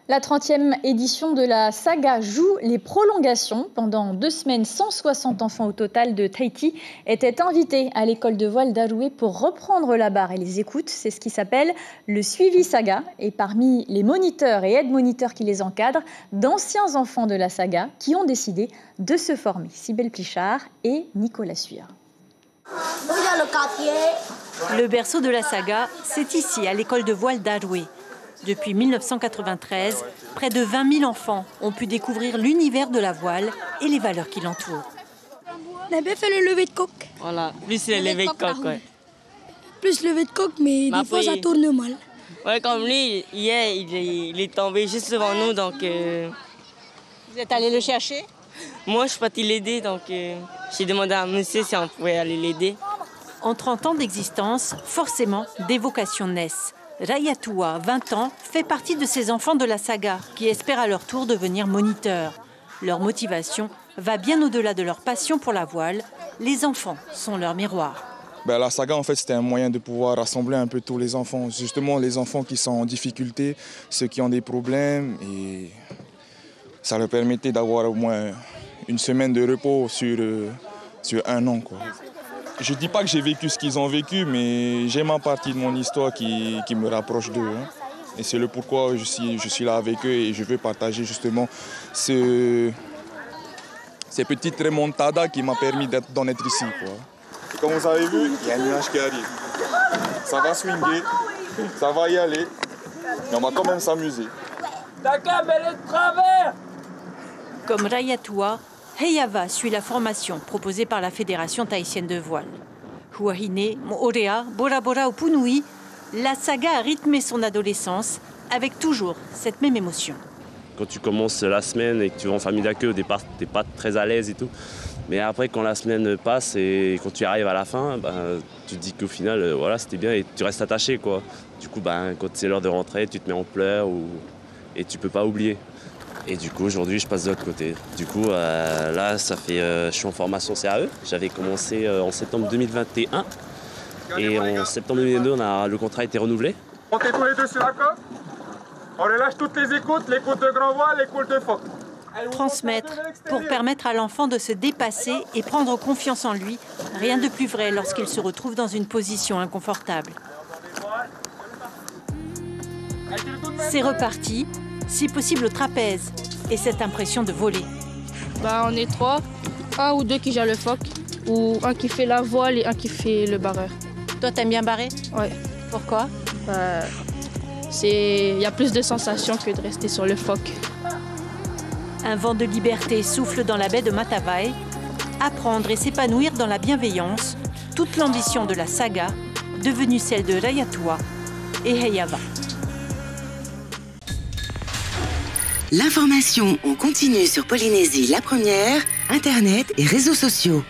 La 30e édition de la saga joue les prolongations. Pendant 2 semaines, 160 enfants au total de Tahiti étaient invités à l'école de voile d'Aroué pour reprendre la barre et les écoutes. C'est ce qui s'appelle le suivi saga. Et parmi les moniteurs et aides-moniteurs qui les encadrent, d'anciens enfants de la saga qui ont décidé de se former. Cybèle Plichard et Nicolas Suire. Le berceau de la saga, c'est ici, à l'école de voile d'Aroué. Depuis 1993, près de 20 000 enfants ont pu découvrir l'univers de la voile et les valeurs qui l'entourent. On a bien fait le lever de coque. Voilà, plus le lever de coque, ouais. Plus lever de coque, mais des fois ça tourne mal. Ouais, comme lui, hier, il est tombé juste devant nous, donc... Vous êtes allé le chercher? Moi, je suis parti l'aider, donc j'ai demandé à monsieur si on pouvait aller l'aider. En 30 ans d'existence, forcément, des vocations naissent. Rayatua, 20 ans, fait partie de ces enfants de la saga qui espèrent à leur tour devenir moniteurs. Leur motivation va bien au-delà de leur passion pour la voile. Les enfants sont leur miroir. La saga, en fait, c'était un moyen de pouvoir rassembler un peu tous les enfants. Justement, les enfants qui sont en difficulté, ceux qui ont des problèmes. Et ça leur permettait d'avoir au moins une semaine de repos sur 1 an, quoi. Je ne dis pas que j'ai vécu ce qu'ils ont vécu, mais j'ai ma partie de mon histoire qui me rapproche d'eux. Et c'est le pourquoi je suis là avec eux et je veux partager justement ces petites remontadas qui m'ont permis d'en être ici, quoi. Et comme vous avez vu, il y a un nuage qui arrive. Ça va swinguer, ça va y aller, mais on va quand même s'amuser. Ta cam, elle est de travers! Comme Rayatua, Heiava suit la formation proposée par la Fédération tahitienne de voile. Huahine, Moorea, Bora Bora ou Punui, la saga a rythmé son adolescence avec toujours cette même émotion. Quand tu commences la semaine et que tu vas en famille d'accueil, au départ, tu n'es pas très à l'aise et tout. Mais après, quand la semaine passe et quand tu arrives à la fin, tu te dis qu'au final, voilà, c'était bien et tu restes attaché, quoi. Du coup, quand c'est l'heure de rentrer, tu te mets en pleurs et tu ne peux pas oublier. Et du coup, aujourd'hui, je passe de l'autre côté. Du coup, là, je suis en formation CAE. J'avais commencé en septembre 2021. Et en septembre 2022, le contrat a été renouvelé. Montez tous les deux sur la coque. On relâche toutes les écoutes de grand voile, l'écoute de phoque. Transmettre pour permettre à l'enfant de se dépasser et prendre confiance en lui. Rien de plus vrai lorsqu'il se retrouve dans une position inconfortable. C'est reparti. Si possible au trapèze, et cette impression de voler. On est 3, 1 ou 2 qui gèrent le phoque, ou un qui fait la voile et un qui fait le barreur. Toi, t'aimes bien barrer? Ouais. Pourquoi? Il y a plus de sensations que de rester sur le phoque. Un vent de liberté souffle dans la baie de Matavai. Apprendre et s'épanouir dans la bienveillance, toute l'ambition de la saga, devenue celle de Rayatua et Heiava. L'information en continu sur Polynésie la première, Internet et réseaux sociaux.